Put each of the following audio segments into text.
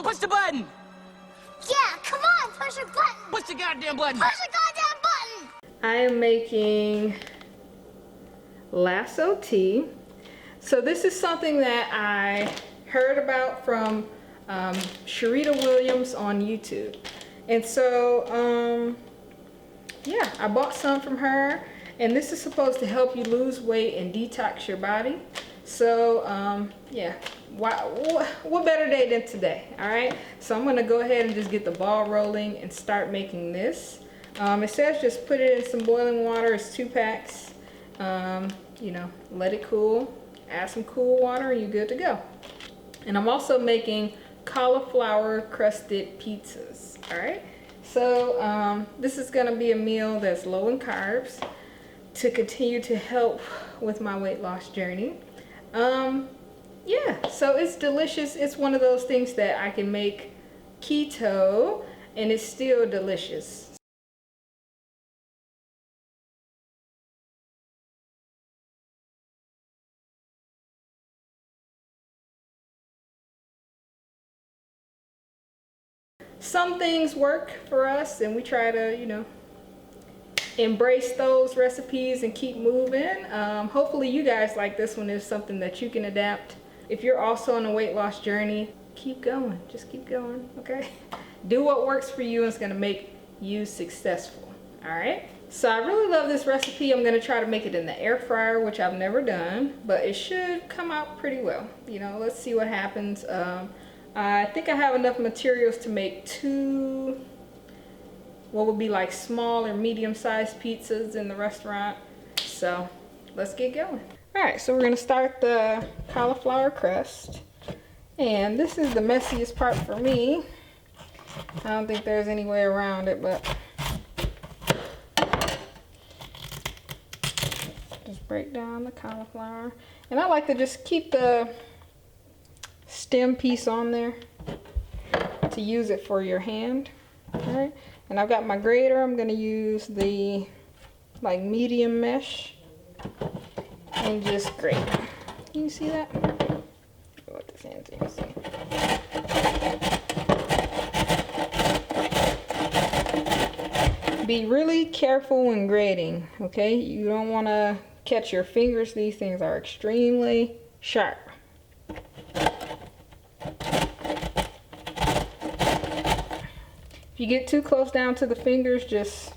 on, push the button. Yeah, come on, push a button. Push the goddamn button. Push the goddamn button. I am making LASO tea. So this is something that I heard about from Sharita Williams on YouTube. And so, yeah, I bought some from her. And this is supposed to help you lose weight and detox your body. So, yeah, what better day than today, all right? So I'm gonna go ahead and just get the ball rolling and start making this. It says just put it in some boiling water. It's 2 packs. You know, let it cool, add some cool water, and you're good to go. And I'm also making cauliflower crusted pizzas, all right? So this is gonna be a meal that's low in carbs to continue to help with my weight loss journey. Yeah, so it's delicious. It's one of those things that I can make keto and it's still delicious. Some things work for us and we try to, you know, embrace those recipes and keep moving. Hopefully you guys like this one. Is something that you can adapt. If you're also on a weight loss journey, keep going. Just keep going, okay? Do what works for you and it's gonna make you successful, all right? So I really love this recipe. I'm gonna try to make it in the air fryer, which I've never done, but it should come out pretty well. You know, let's see what happens. I think I have enough materials to make 2 what would be like small or medium-sized pizzas in the restaurant. So let's get going. All right, so we're gonna start the cauliflower crust. And this is the messiest part for me. I don't think there's any way around it, but just break down the cauliflower. And I like to just keep the stem piece on there to use it for your hand. All right, and I've got my grater. I'm gonna use the like medium mesh and just grate. Can you see that? What this hand so you can see. Be really careful when grating, okay? You don't want to catch your fingers. These things are extremely sharp. If you get too close down to the fingers, just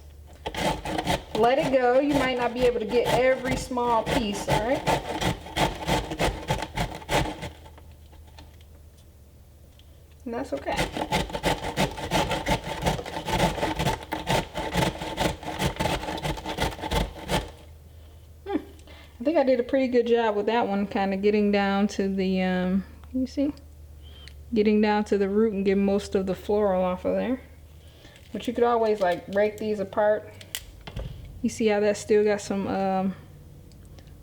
let it go. You might not be able to get every small piece, all right? And that's okay. I think I did a pretty good job with that one, kind of getting down to the, can you see? Getting down to the root and get most of the floral off of there. But you could always like break these apart. You see how that still got some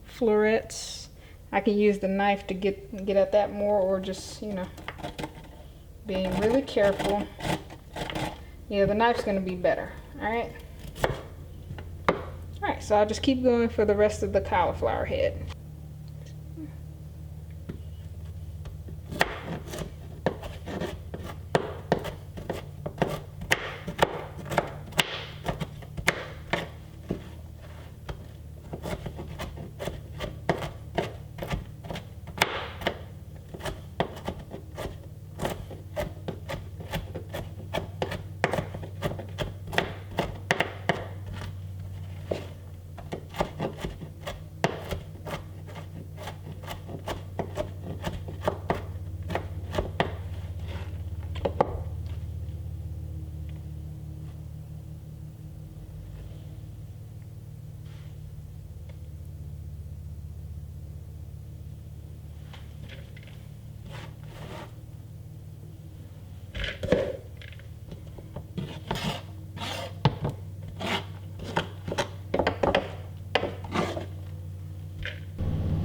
florets. I can use the knife to get at that more, or just, you know, being really careful. Yeah, the knife's gonna be better. All right. All right, so I'll just keep going for the rest of the cauliflower head.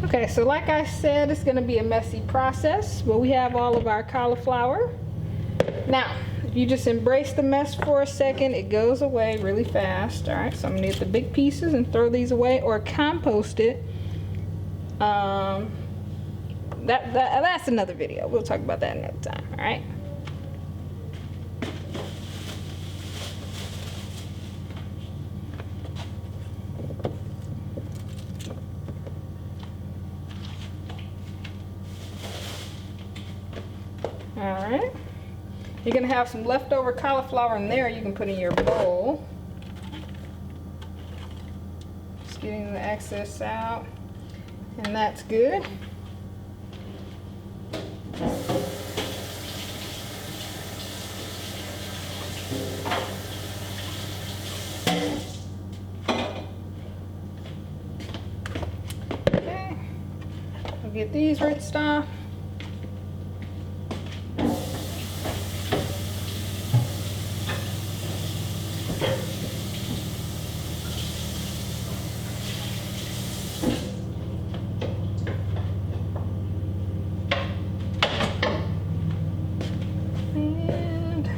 Okay, so like I said, it's gonna be a messy process, but we have all of our cauliflower. Now, if you just embrace the mess for a second, it goes away really fast. All right, so I'm gonna get the big pieces and throw these away or compost it. That's another video. We'll talk about that another time, all right? Alright. You're going to have some leftover cauliflower in there you can put in your bowl. Just getting the excess out. And that's good. Okay. We'll get these rinsed off.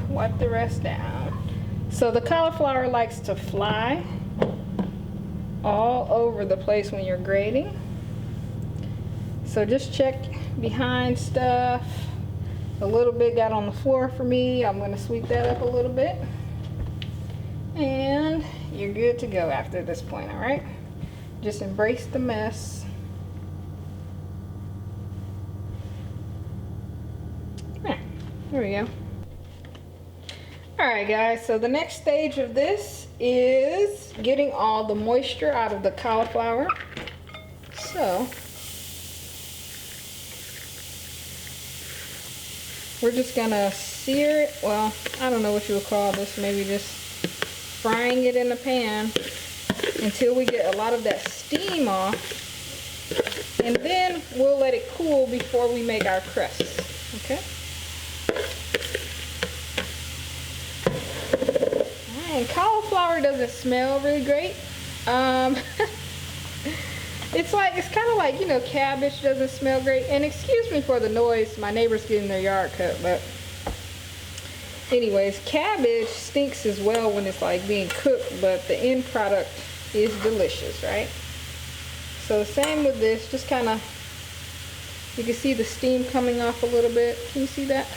Wipe the rest down. So the cauliflower likes to fly all over the place when you're grating. So just check behind stuff. A little bit got on the floor for me. I'm going to sweep that up a little bit. And you're good to go after this point, all right? Just embrace the mess. There we go. Alright guys, so the next stage of this is getting all the moisture out of the cauliflower. So, we're just gonna sear it. Well, I don't know what you would call this, maybe just frying it in the pan until we get a lot of that steam off. And then we'll let it cool before we make our crusts, okay? And cauliflower doesn't smell really great. It's kind of like, you know, cabbage doesn't smell great. And excuse me for the noise, my neighbor's getting their yard cut, but anyways, cabbage stinks as well when it's like being cooked, but the end product is delicious, right? So same with this, just kind of, you can see the steam coming off a little bit. Can you see that?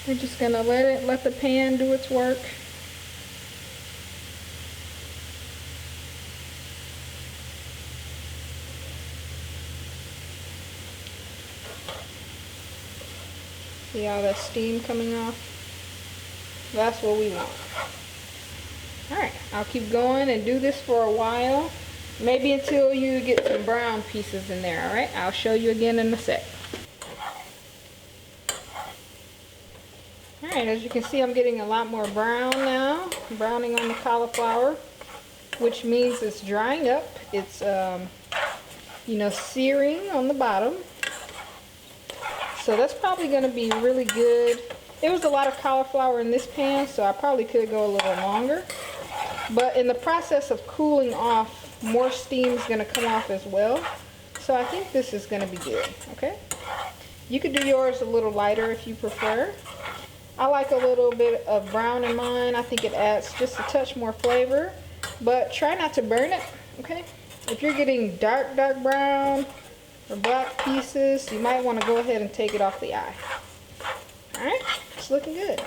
We're just gonna let the pan do its work. See all that steam coming off? That's what we want. Alright, I'll keep going and do this for a while. Maybe until you get some brown pieces in there, alright? I'll show you again in a sec. Alright, as you can see, I'm getting a lot more brown now. Browning on the cauliflower, which means it's drying up. It's, you know, searing on the bottom. So that's probably going to be really good. There was a lot of cauliflower in this pan, so I probably could go a little longer. But in the process of cooling off, more steam is going to come off as well. So I think this is going to be good, okay? You could do yours a little lighter if you prefer. I like a little bit of brown in mine. I think it adds just a touch more flavor, but try not to burn it, okay? If you're getting dark brown or black pieces, you might want to go ahead and take it off the eye. All right, it's looking good.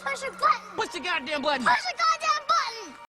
push a button. What's the goddamn button? Push a goddamn